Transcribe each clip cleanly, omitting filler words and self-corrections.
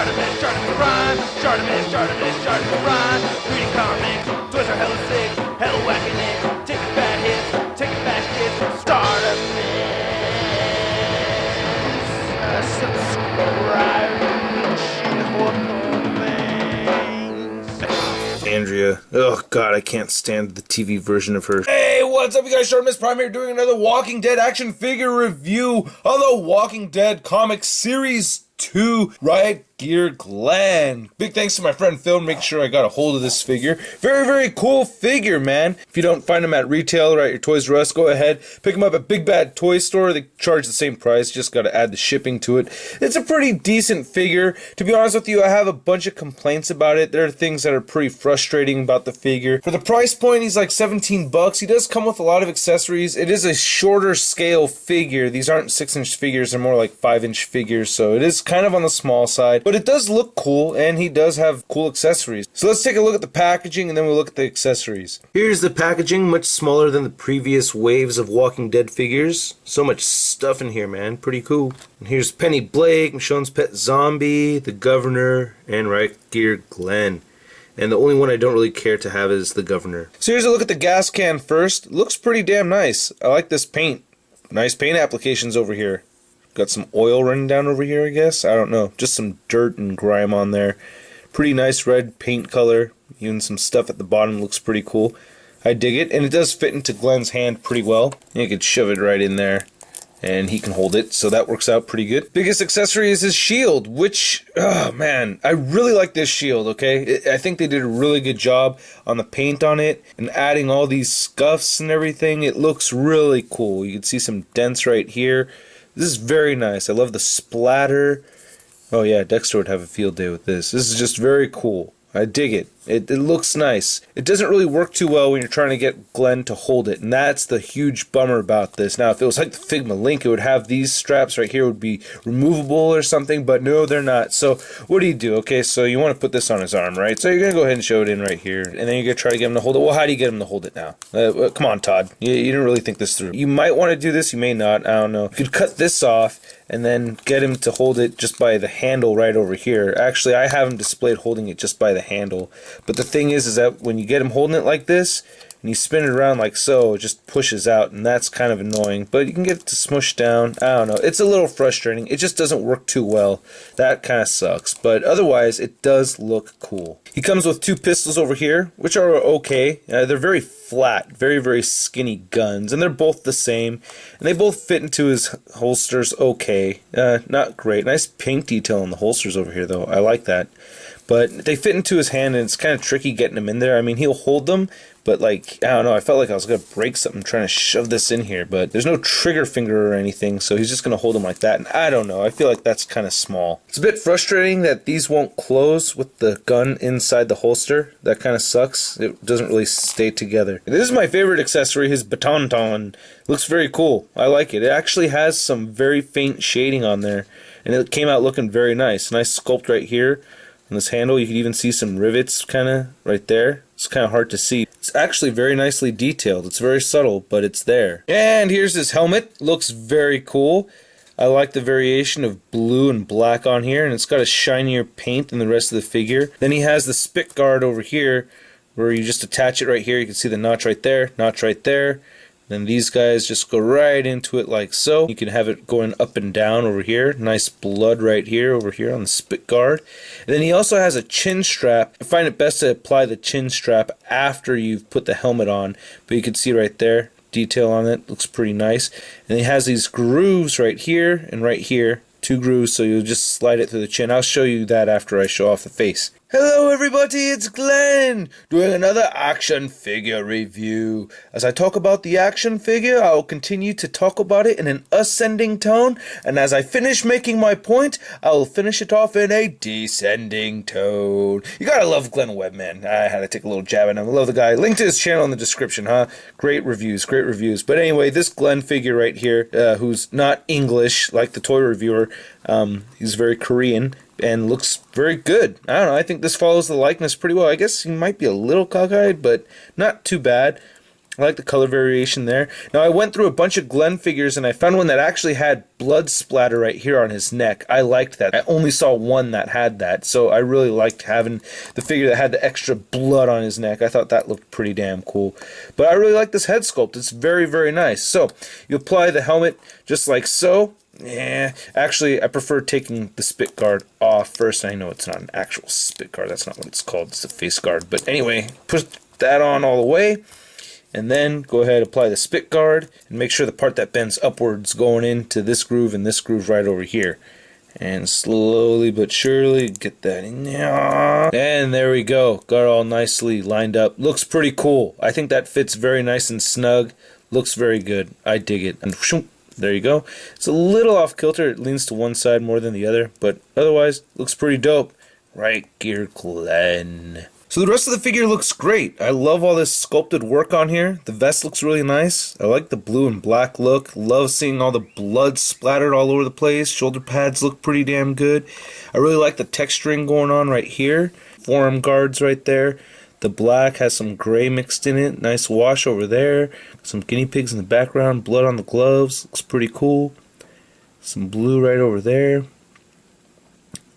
Charlemagne, rhyme. Charlemagne, rhyme. Reading comics, toys are hella sick, hella whacking it. Taking bad hits, taking bad shits. Start a mix. Subscribe. Andrea. Oh god, I can't stand the TV version of her. Hey, what's up you guys? Short Miss Prime here doing another Walking Dead action figure review of the Walking Dead Comics Series 2 Riot Gear Glenn. Big thanks to my friend Phil, make sure I got a hold of this figure. Very, very cool figure, man. If you don't find them at retail or at your Toys R Us, go ahead, pick them up at Big Bad Toy Store. They charge the same price, just got to add the shipping to it. It's a pretty decent figure. To be honest with you, I have a bunch of complaints about it. There are things that are pretty frustrating about the figure. For the price point, he's like 17 bucks. He does come with a lot of accessories. It is a shorter scale figure. These aren't 6-inch figures, they're more like 5-inch figures, so it is kind of on the small side, but it does look cool, and he does have cool accessories. So let's take a look at the packaging, and then we'll look at the accessories. Here's the packaging, much smaller than the previous waves of Walking Dead figures. So much stuff in here, man. Pretty cool. And here's Penny Blake, Michonne's Pet Zombie, the Governor, and Riot Gear Glenn. And the only one I don't really care to have is the Governor. So here's a look at the gas can first. It looks pretty damn nice. I like this paint. Nice paint applications over here. Got some oil running down over here, I guess. I don't know. Just some dirt and grime on there. Pretty nice red paint color. Even some stuff at the bottom looks pretty cool. I dig it. And it does fit into Glenn's hand pretty well. You could shove it right in there, and he can hold it. So that works out pretty good. Biggest accessory is his shield, which, oh man, I really like this shield, okay? I think they did a really good job on the paint on it and adding all these scuffs and everything. It looks really cool. You can see some dents right here. This is very nice. I love the splatter. Oh yeah, Dexter would have a field day with this. This is just very cool. I dig it. It looks nice. It doesn't really work too well when you're trying to get Glenn to hold it, and that's the huge bummer about this. Now, if it was like the Figma Link, it would have these straps right here would be removable or something, but no, they're not. So what do you do? Okay, so you want to put this on his arm, right? So you're going to go ahead and show it in right here, and then you're going to try to get him to hold it. Well, how do you get him to hold it now? Come on, Todd. You didn't really think this through. You might want to do this, you may not. I don't know. You could cut this off and then get him to hold it just by the handle right over here. Actually, I have him displayed holding it just by the handle. But the thing is that when you get him holding it like this, and you spin it around like so, it just pushes out, and that's kind of annoying. But you can get it to smush down. I don't know. It's a little frustrating. It just doesn't work too well. That kind of sucks. But otherwise, it does look cool. He comes with 2 pistols over here, which are okay. They're very flat, very, very skinny guns, and they're both the same. And they both fit into his holsters okay. Not great. Nice paint detail on the holsters over here, though. I like that. But they fit into his hand, and it's kind of tricky getting them in there. I mean, he'll hold them, but like, I don't know, I felt like I was going to break something trying to shove this in here, but there's no trigger finger or anything, so he's just going to hold them like that, and I don't know, I feel like that's kind of small. It's a bit frustrating that these won't close with the gun inside the holster. That kind of sucks. It doesn't really stay together. This is my favorite accessory, his baton. Looks very cool. I like it. It actually has some very faint shading on there, and it came out looking very nice. Nice sculpt right here. On this handle, you can even see some rivets kind of right there. It's kind of hard to see. It's actually very nicely detailed. It's very subtle, but it's there. And here's his helmet. Looks very cool. I like the variation of blue and black on here, and it's got a shinier paint than the rest of the figure. Then he has the spit guard over here, where you just attach it right here. You can see the notch right there, notch right there. Then these guys just go right into it like so. You can have it going up and down over here. Nice blood right here, over here on the spit guard. And then he also has a chin strap. I find it best to apply the chin strap after you've put the helmet on. But you can see right there, detail on it. Looks pretty nice. And he has these grooves right here and right here. 2 grooves, so you'll just slide it through the chin. I'll show you that after I show off the face. Hello everybody, it's Glenn, doing another action figure review. As I talk about the action figure, I will continue to talk about it in an ascending tone, and as I finish making my point, I will finish it off in a descending tone. You gotta love Glenn Webman. I had to take a little jab at him. I love the guy. Link to his channel in the description, huh? Great reviews, great reviews. But anyway, this Glenn figure right here, who's not English like the toy reviewer, he's very Korean, and looks very good. I don't know, I think this follows the likeness pretty well. I guess he might be a little cockeyed, but not too bad. I like the color variation there. Now, I went through a bunch of Glenn figures, and I found one that actually had blood splatter right here on his neck. I liked that. I only saw one that had that, so I really liked having the figure that had the extra blood on his neck. I thought that looked pretty damn cool. But I really like this head sculpt. It's very, very nice. So, you apply the helmet just like so. Yeah, actually, I prefer taking the spit guard off first. I know it's not an actual spit guard. That's not what it's called. It's a face guard. But anyway, put that on all the way. And then go ahead, apply the spit guard, and make sure the part that bends upwards going into this groove and this groove right over here. And slowly but surely get that in there. And there we go. Got it all nicely lined up. Looks pretty cool. I think that fits very nice and snug. Looks very good. I dig it. And whoop, there you go. It's a little off kilter. It leans to one side more than the other. But otherwise, looks pretty dope. Right, Gear Glenn. So the rest of the figure looks great. I love all this sculpted work on here. The vest looks really nice. I like the blue and black look. Love seeing all the blood splattered all over the place. Shoulder pads look pretty damn good. I really like the texturing going on right here. Forearm guards right there. The black has some gray mixed in it. Nice wash over there. Some guinea pigs in the background. Blood on the gloves. Looks pretty cool. Some blue right over there.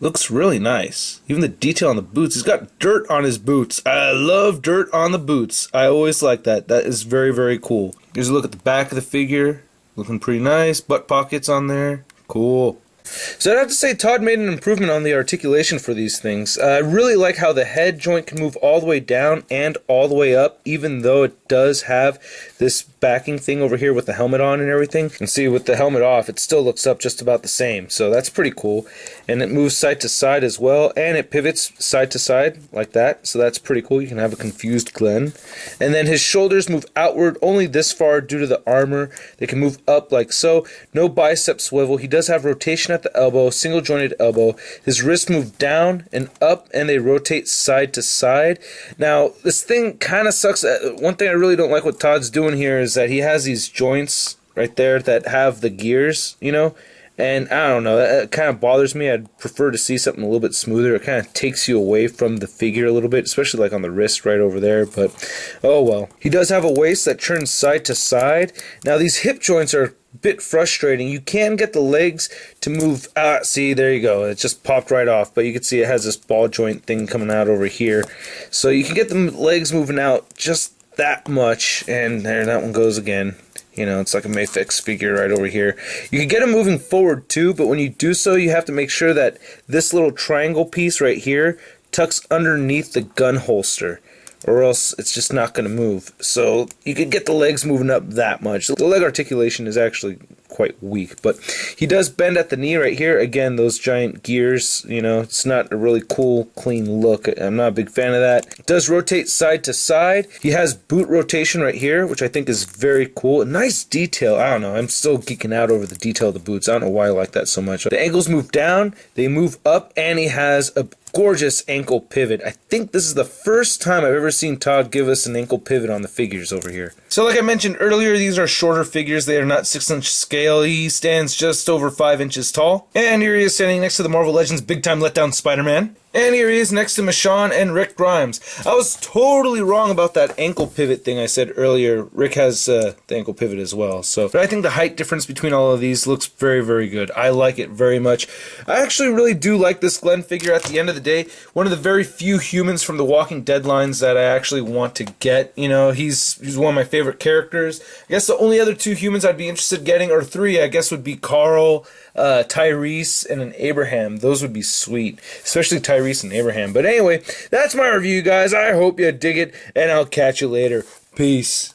Looks really nice. Even the detail on the boots. He's got dirt on his boots. I love dirt on the boots. I always like that. That is very, very cool. Here's a look at the back of the figure. Looking pretty nice. Butt pockets on there. Cool. So I'd have to say Todd made an improvement on the articulation for these things. I really like how the head joint can move all the way down and all the way up, even though it does have this backing thing over here with the helmet on and everything. And see, with the helmet off, it still looks up just about the same. So that's pretty cool. And it moves side to side as well, and it pivots side to side like that. So that's pretty cool. You can have a confused Glenn. And then his shoulders move outward only this far due to the armor. They can move up like so. No bicep swivel. He does have rotation at the elbow, single jointed elbow. His wrists move down and up, and they rotate side to side. Now, this thing kind of sucks. One thing I really don't like what Todd's doing here is that he has these joints right there that have the gears, you know, and I don't know, that kind of bothers me. I'd prefer to see something a little bit smoother. It kind of takes you away from the figure a little bit, especially like on the wrist right over there, but oh well. He does have a waist that turns side to side. Now, these hip joints are bit frustrating. You can get the legs to move. See, there you go. It just popped right off, but you can see it has this ball joint thing coming out over here. So you can get the legs moving out just that much, and there, that one goes again. You know, it's like a Mayfix figure right over here. You can get them moving forward too, but when you do so, you have to make sure that this little triangle piece right here tucks underneath the gun holster, or else it's just not going to move. So you can get the legs moving up that much. The leg articulation is actually quite weak, but he does bend at the knee right here. Again, those giant gears, you know, it's not a really cool, clean look. I'm not a big fan of that. It does rotate side to side. He has boot rotation right here, which I think is very cool. A nice detail. I don't know. I'm still geeking out over the detail of the boots. I don't know why I like that so much. The ankles move down, they move up, and he has a gorgeous ankle pivot. I think this is the first time I've ever seen Todd give us an ankle pivot on the figures over here. So like I mentioned earlier, these are shorter figures. They are not 6-inch scale. He stands just over 5 inches tall. And here he is standing next to the Marvel Legends Big Time Letdown Spider-Man. And here he is next to Michonne and Rick Grimes. I was totally wrong about that ankle pivot thing I said earlier. Rick has the ankle pivot as well. But I think the height difference between all of these looks very, very good. I like it very much. I actually really do like this Glenn figure at the end of the day. One of the very few humans from the Walking Dead lines that I actually want to get. You know, he's one of my favorite characters. I guess the only other 2 humans I'd be interested in getting, or 3, I guess, would be Carl, Tyrese, and an Abraham. Those would be sweet, especially Tyrese and Abraham. But anyway, that's my review, guys. I hope you dig it, and I'll catch you later. Peace.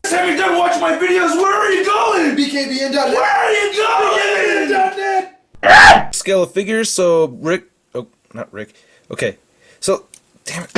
Have you done watching my videos? Where are you going? BKBN.net. Where are you going? BKBN.net. Scale of figures, so Rick... Oh, not Rick. Okay, so, damn it.